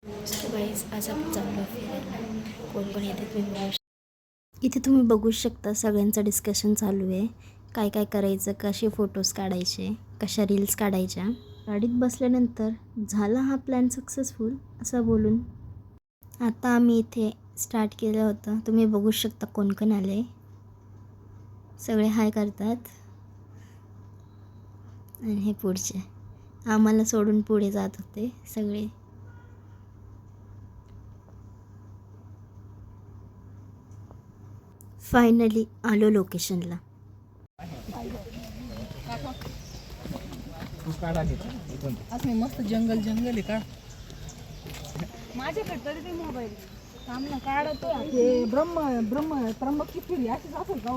गाईस आज आपण चाललो फिरायला. कोण कोण येते तुम्ही बघू इथे तुम्ही बघू शकता. सगळ्यांचं डिस्कशन चालू आहे. काय काय करायचं, कसे फोटोज काढायचे, कशा रील्स काढायच्या. गाडीत बसल्यानंतर झाला हा प्लॅन सक्सेसफुल असं बोलून आता आम्ही इथे स्टार्ट केलं होतं. तुम्ही बघू शकता कोण कोण आले. सगळे हाय करतात आणि हे पुढचे आम्हाला सोडून पुढे जात होते सगळे. फायनली आलो लोकेशनला. आज मी मस्त जंगल आहे का माझ्याकडे तरी ते मोबाईल सामना काढतो. हे त्र्यंबकची फिरी अशीच असेल का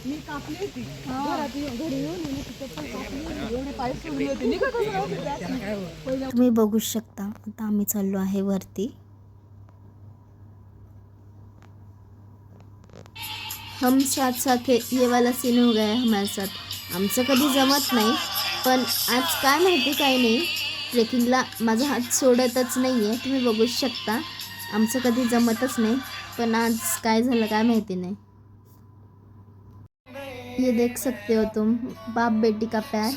मी कापली होती घरी येऊन एवढे पाय सोडले होते. तुम्ही बघू शकता आता आम्ही चाललो आहे वरती. हम साथ साथ है ये वाला सीन हो गया हमारे साथ. आमचं कधी जमत नाही, पण आज काय माहिती काय नाही, ट्रेकिंगला माझा हात सोडतच नाही आहे. तुम्ही बघू शकता आमचं कधी जमतच नाही, पण आज काय झालं काय माहिती नाही. ये देख सकते हो तुम, बाप बेटी का प्यार.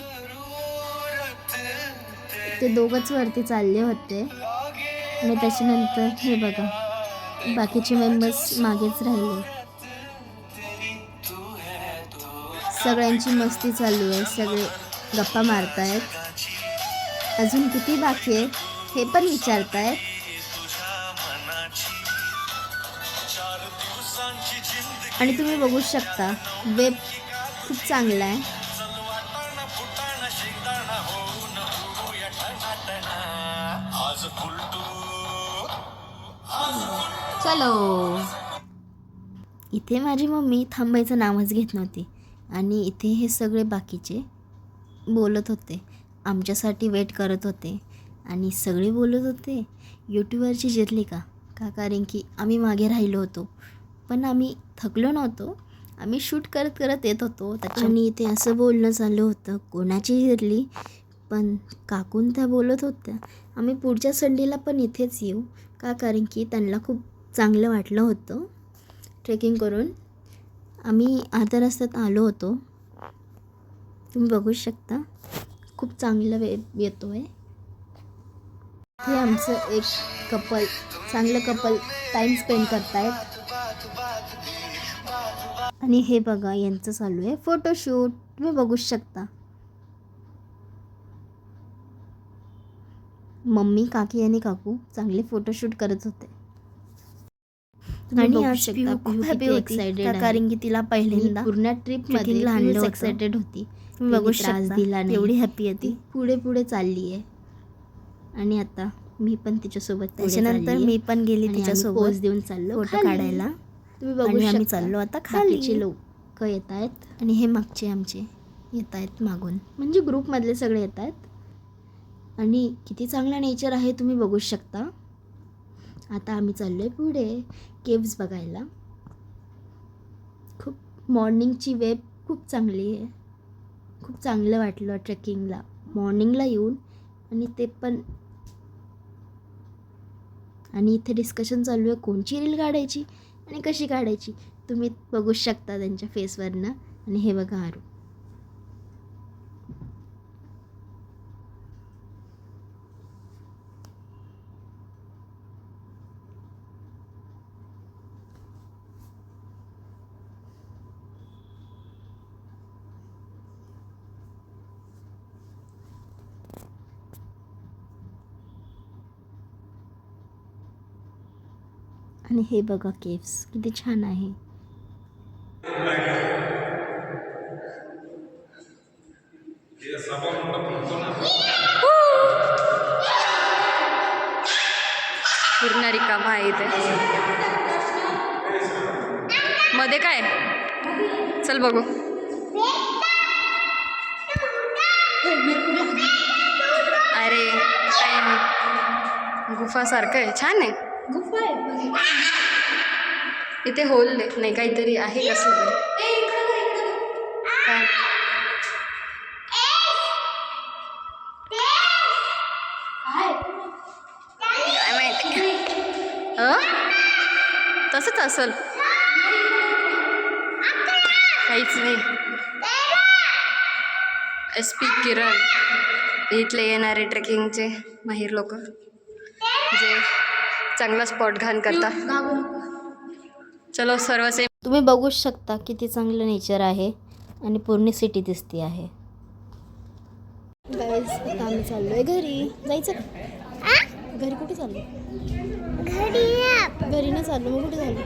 ते दोघंच वरती चालले होते आणि त्याच्यानंतर हे बघा बाकीचे मेंबर्स मागेच राहिले. सगळ्यांची मस्ती चालू आहे, सगळे गप्पा मारतायत. अजून किती बाकी आहे हे पण विचारतायत. आणि तुम्ही बघू शकता वेब खूप चांगला आहे. चलो. इथे माझी मम्मी थांबायचं नावच घेत नव्हती आणि इथे हे सगळे बाकीचे बोलत होते, आमच्यासाठी वेट करत होते. आणि सगळे बोलत होते यूट्यूबवरची जिरली का कारण की आम्ही मागे राहिलो होतो, पण आम्ही थकलो नव्हतो. आम्ही शूट करत करत येत होतो. आणि इथे असं बोलणं चालू होतं कोणाची जिरली, पण काकून त्या बोलत होत्या आम्ही पुढच्या संडेला पण इथेच येऊ कारण की त्यांना खूप चांगलं वाटलं होतं ट्रेकिंग करून. आम्ही अर्ध्या रस्त्यात आलो होतो. तुम्ही बघू शकता खूप चांगलं वेब येतो आहे. हे आमचं एक चांगलं कपल टाईम स्पेंड करतायत. आणि हे बघा यांचं चालू आहे फोटोशूट. तुम्ही बघू शकता मम्मी, काकी आणि काकू चांगले फोटोशूट करत होते. आणि आज पिहू खूप हॅपी होती कारण की तिला पहिल्यांदा पूर्ण ट्रिप मध्ये आणलं एक्साइटेड होती. तुम्ही बघू शकता एवढी हॅपी होती. पुढे पुढे चालली आहे. आणि आता मी पण तिच्यासोबत, त्याच्यानंतर मी पण गेली तिच्यासोबत पोज देऊन चाललो फोटो काढायला. तुम्ही बघू शकता आम्ही चाललो आता खालीचे लोक येत आहेत आणि हे मागचे आमचे येत आहेत मागून, म्हणजे ग्रुपमधले सगळे येत आहेत. आणि किती चांगला नेचर आहे तुम्ही बघू शकता. आता आम्ही चाललो आहे पुढे केव्ज बघायला. खूप मॉर्निंगची वेब खूप चांगली आहे. खूप चांगलं वाटलं ट्रेकिंगला मॉर्निंगला येऊन. आणि ते पण आणि इथे डिस्कशन चालू आहे कोणची रील काढायची आणि कशी काढायची. तुम्ही बघू शकता त्यांच्या फेसवरनं. आणि हे बघा आरू. आणि हे बघा केव्स किती छान आहे. पूर्ण रिकामा आहे इथे. मध्ये काय चल बघू. अरे काय नाही, गुफा सारखं आहे, छान आहे. गुफा आहे इथे होल नाही काहीतरी आहे कसलं तरी काय? काय माहिती तसंच असल काहीच नाही. एस पी किरण इथले येणारे ट्रेकिंगचे माहीर लोक जे चांगला स्पॉट घाण करतात. चलो सर्व सेम. तुम्ही बघूच शकता किती चांगलं नेचर आहे आणि पूर्ण सिटी दिसते आहे. गाईज आता आम्ही चाललोय घरी. जायचं का? घरी कुठे चाललो? घरी ना चाललो मग कुठे चाललो?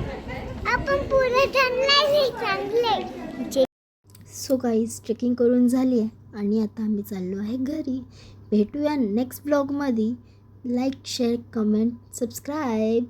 सो गाईज ट्रेकिंग करून झाली आहे आणि आता आम्ही चाललो आहे घरी. भेटूया नेक्स्ट ब्लॉगमध्ये. Like share comment subscribe.